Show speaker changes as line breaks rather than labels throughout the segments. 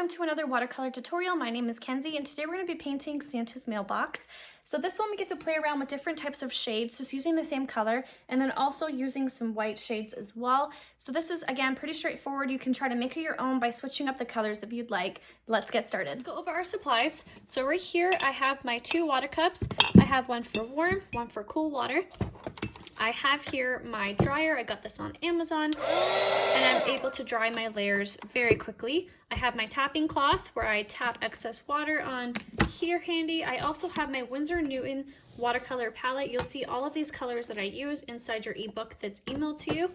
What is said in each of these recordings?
welcome to another watercolor tutorial. My name is Kenzie and today we're going to be painting Santa's mailbox. So this one we get to play around with different types of shades, just using the same color and then also using some white shades as well. So this is again pretty straightforward. You can try to make it your own by switching up the colors if you'd like. Let's get started. Let's go over our supplies. So right here I have my 2 water cups. I have one for warm, one for cool water. I have here my dryer. I got this on Amazon and I'm able to dry my layers very quickly. I have my tapping cloth where I tap excess water on here handy. I also have my Winsor Newton watercolor palette. You'll see all of these colors that I use inside your ebook that's emailed to you.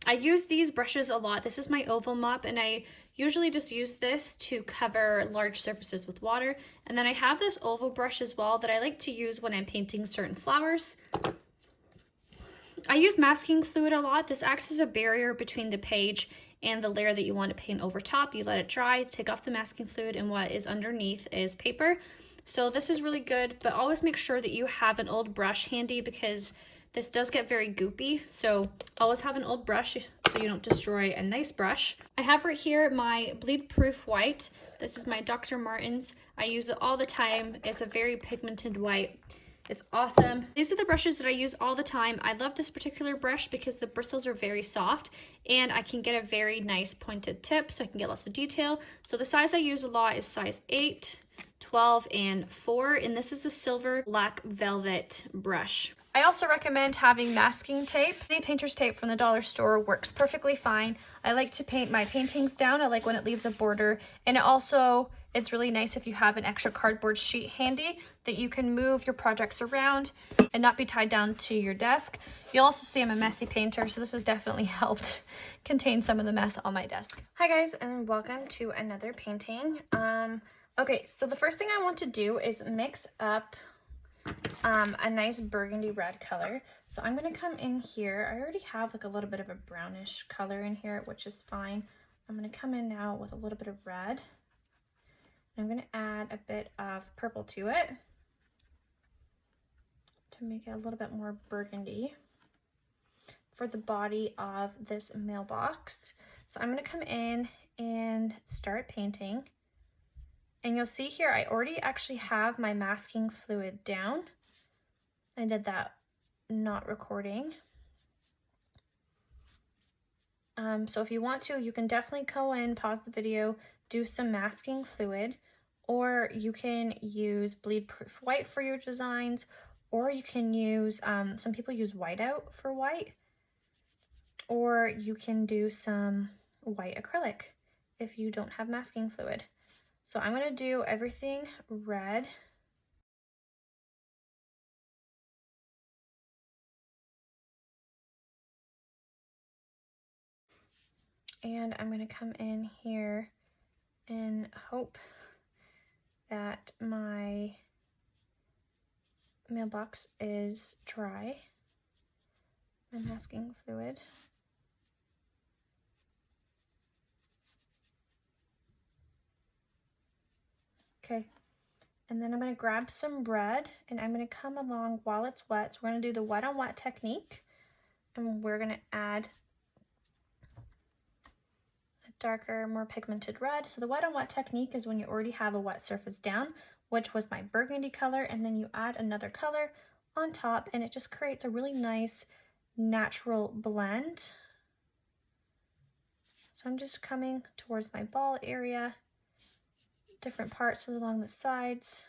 I use these brushes a lot. This is my oval mop and I usually just use this to cover large surfaces with water. And then I have this oval brush as well that I like to use when I'm painting certain flowers. I use masking fluid a lot. This acts as a barrier between the page and the layer that you want to paint over top. You let it dry, take off the masking fluid, and what is underneath is paper. So this is really good, but always make sure that you have an old brush handy because this does get very goopy. So always have an old brush so you don't destroy a nice brush. I have right here my bleed proof white. This is my Dr. Martens. I use it all the time. It's a very pigmented white. It's awesome. These are the brushes that I use all the time. I love this particular brush because the bristles are very soft and I can get a very nice pointed tip so I can get lots of detail. So the size I use a lot is size 8, 12, and 4, and this is a silver black velvet brush. I also recommend having masking tape. Any painter's tape from the dollar store works perfectly fine. I like to paint my paintings down. I like when it leaves a border, and it's really nice if you have an extra cardboard sheet handy that you can move your projects around and not be tied down to your desk. You'll also see I'm a messy painter, so this has definitely helped contain some of the mess on my desk. Hi guys, and welcome to another painting. Okay, so the first thing I want to do is mix up a nice burgundy red color. So I'm going to come in here. I already have like a little bit of a brownish color in here, which is fine. I'm going to come in now with a little bit of red. I'm going to add a bit of purple to it to make it a little bit more burgundy for the body of this mailbox. So I'm going to come in and start painting. And you'll see here, I already actually have my masking fluid down. I did that not recording. So if you want to, you can definitely go in, pause the video, do some masking fluid, or you can use bleed proof white for your designs, or you can use, some people use whiteout for white, or you can do some white acrylic if you don't have masking fluid. So I'm going to do everything red. And I'm going to come in here and hope that my mailbox is dry. My masking fluid. Okay, and then I'm going to grab some red and I'm going to come along while it's wet. So we're going to do the wet on wet technique and we're going to add a darker, more pigmented red. So the wet on wet technique is when you already have a wet surface down, which was my burgundy color, and then you add another color on top and it just creates a really nice natural blend. So I'm just coming towards my ball area, different parts along the sides.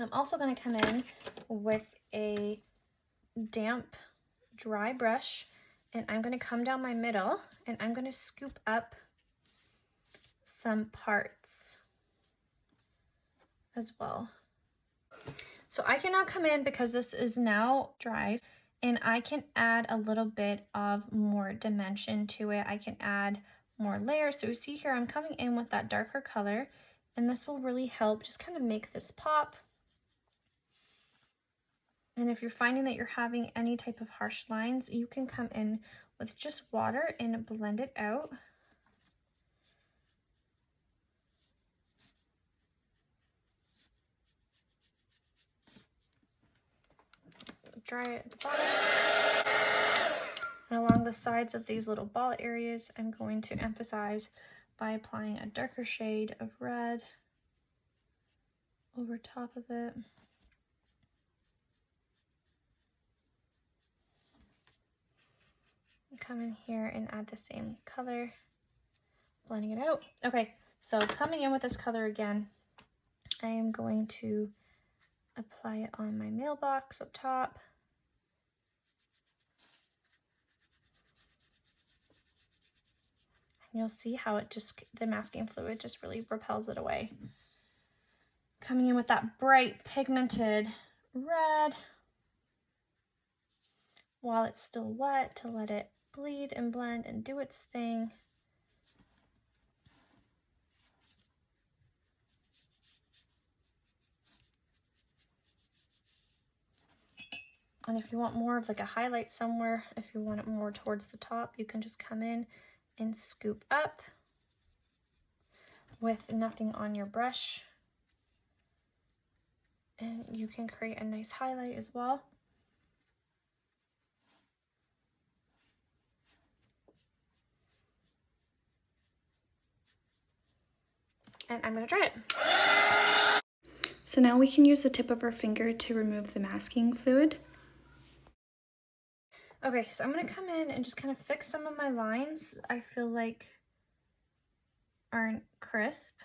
I'm also going to come in with a damp, dry brush and I'm going to come down my middle and I'm going to scoop up some parts as well. So I can now come in because this is now dry and I can add a little bit of more dimension to it. I can add more layers. So you see here, I'm coming in with that darker color and this will really help just kind of make this pop. And if you're finding that you're having any type of harsh lines, you can come in with just water and blend it out. Dry it at the bottom. And along the sides of these little ball areas, I'm going to emphasize by applying a darker shade of red over top of it. Come in here and add the same color, blending it out. Okay, so coming in with this color again, I am going to apply it on my mailbox up top. And you'll see how it just, the masking fluid just really repels it away. Coming in with that bright pigmented red while it's still wet to let it bleed and blend and do its thing. And if you want more of like a highlight somewhere, if you want it more towards the top, you can just come in and scoop up with nothing on your brush. And you can create a nice highlight as well. And I'm gonna dry it. So now we can use the tip of our finger to remove the masking fluid. Okay, so I'm gonna come in and just kind of fix some of my lines I feel like aren't crisp.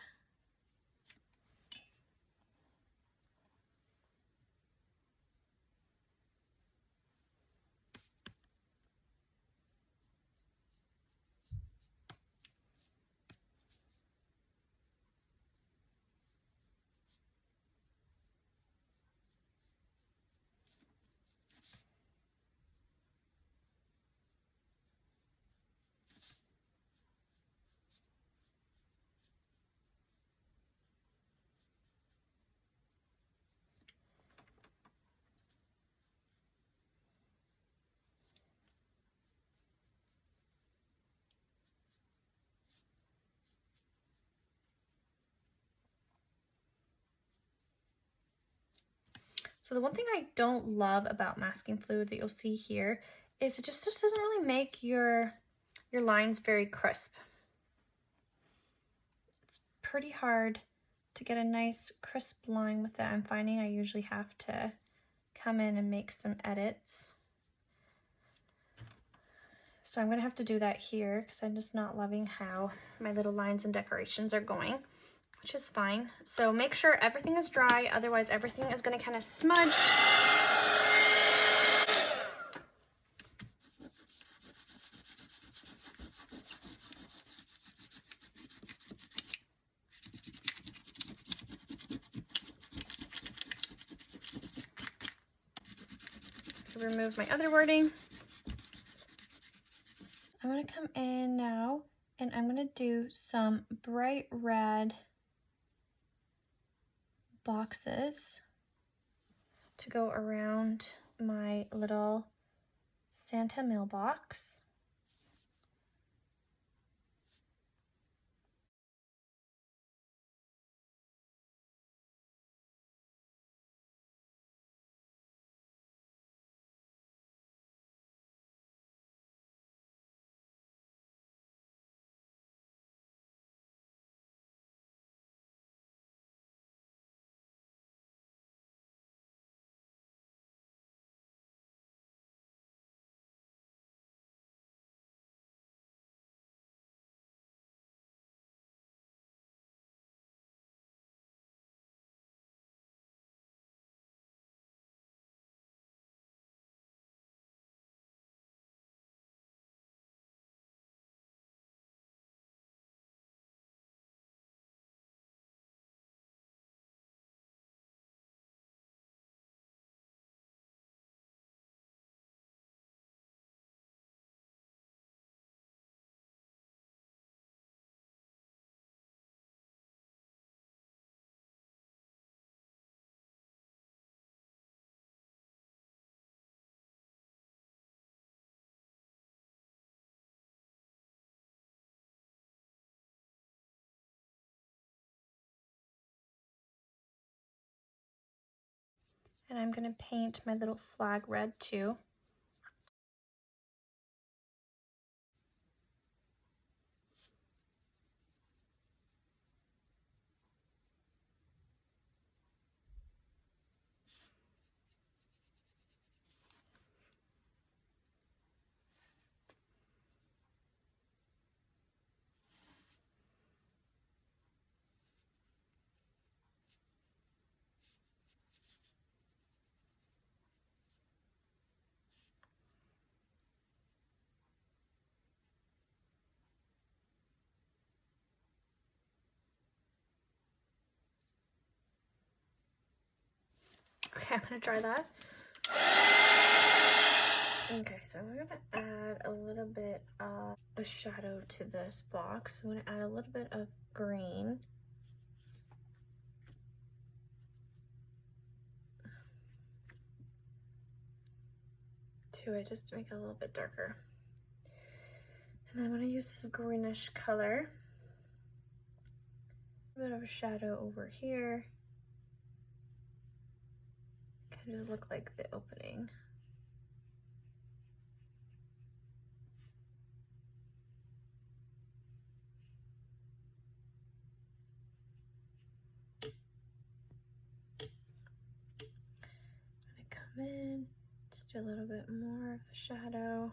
So the one thing I don't love about masking fluid that you'll see here is it just doesn't really make your lines very crisp. It's pretty hard to get a nice crisp line with that. I'm finding I usually have to come in and make some edits. So I'm gonna have to do that here because I'm just not loving how my little lines and decorations are going, which is fine. So make sure everything is dry, otherwise everything is gonna kind of smudge. Remove my other wording. I'm gonna come in now and I'm gonna do some bright red boxes to go around my little Santa mailbox. And I'm gonna paint my little flag red too. Okay, I'm gonna try that. Okay, so I'm gonna add a little bit of a shadow to this box. I'm gonna add a little bit of green. To it just to make it a little bit darker. And then I'm gonna use this greenish color. A bit of a shadow over here. Kind of look like the opening. I'm gonna come in, just do a little bit more of a shadow.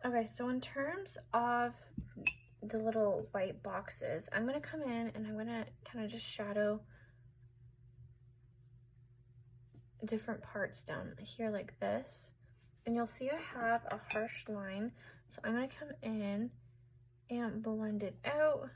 Okay, so in terms of the little white boxes, I'm gonna come in and I'm gonna kind of just shadow different parts down here like this. And you'll see I have a harsh line. So I'm gonna come in and blend it out.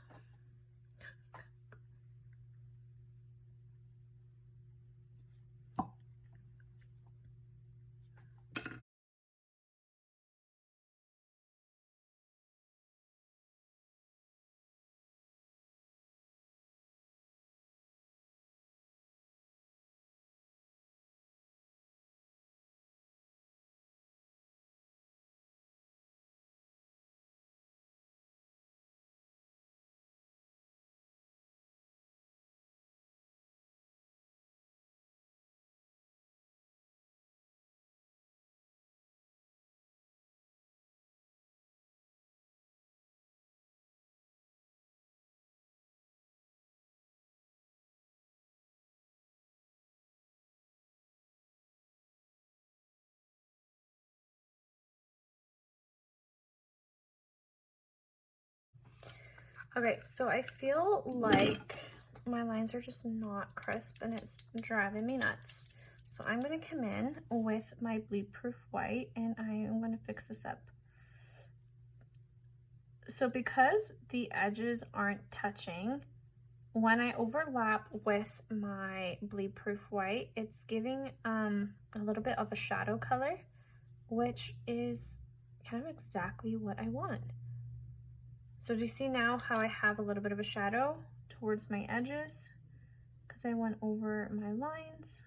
Okay, so I feel like my lines are just not crisp and it's driving me nuts. So I'm gonna come in with my bleed proof white and I am gonna fix this up. So because the edges aren't touching, when I overlap with my bleed proof white, it's giving a little bit of a shadow color, which is kind of exactly what I want. So do you see now how I have a little bit of a shadow towards my edges? Because I went over my lines.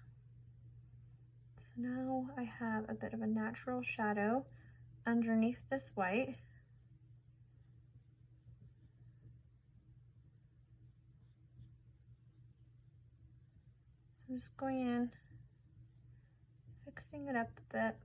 So now I have a bit of a natural shadow underneath this white. So I'm just going in, fixing it up a bit.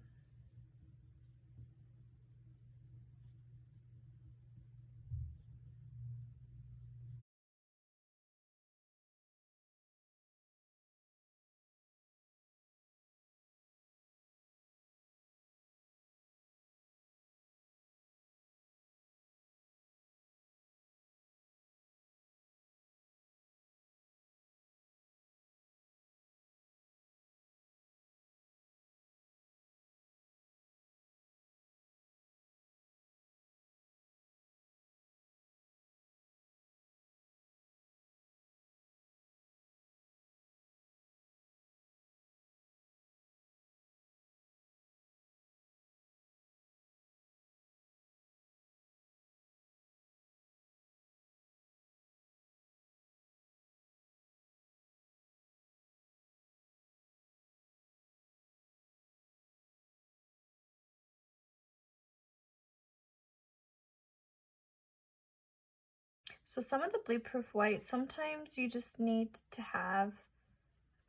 So some of the bleed proof white, sometimes you just need to have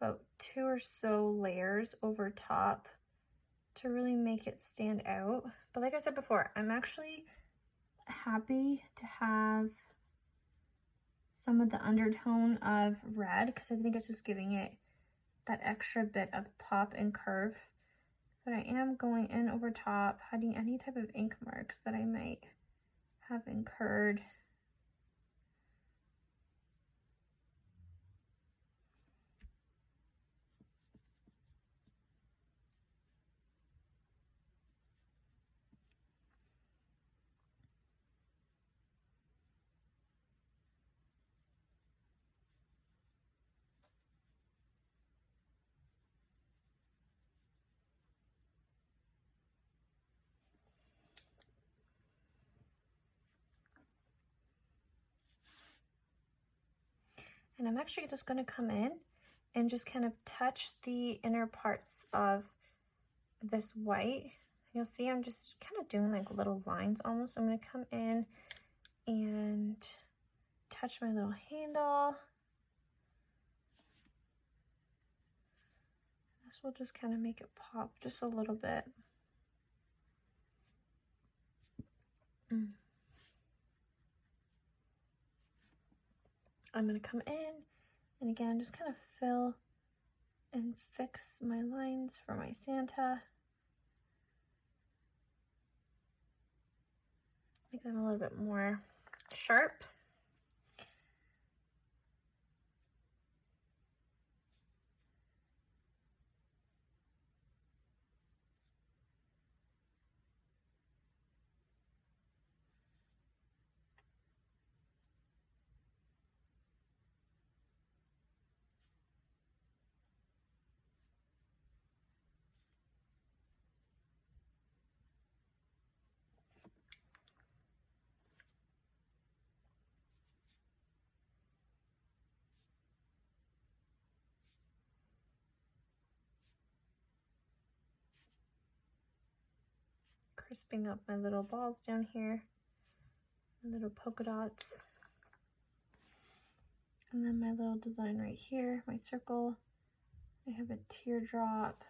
about 2 or so layers over top to really make it stand out. But like I said before, I'm actually happy to have some of the undertone of red because I think it's just giving it that extra bit of pop and curve. But I am going in over top, hiding any type of ink marks that I might have incurred. I'm actually just going to come in and just kind of touch the inner parts of this white. You'll see I'm just kind of doing like little lines almost. I'm going to come in and touch my little handle. This will just kind of make it pop just a little bit. I'm going to come in and again just kind of fill and fix my lines for my Santa. Make them a little bit more sharp. Crisping up my little balls down here, my little polka dots. And then my little design right here, my circle. I have a teardrop.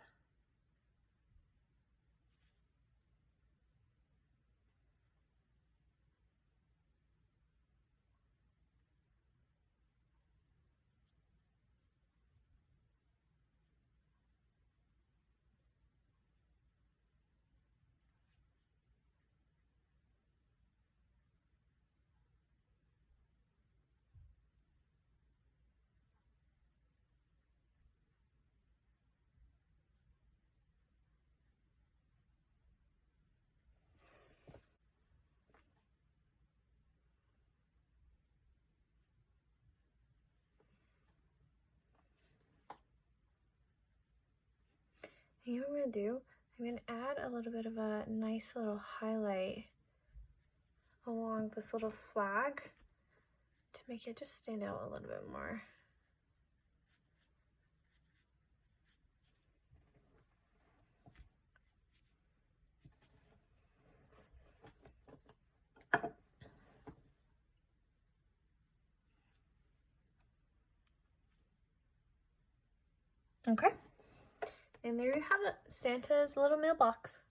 And you know what I'm going to do? I'm going to add a little bit of a nice little highlight along this little flag to make it just stand out a little bit more. Okay. And there you have it, Santa's little mailbox.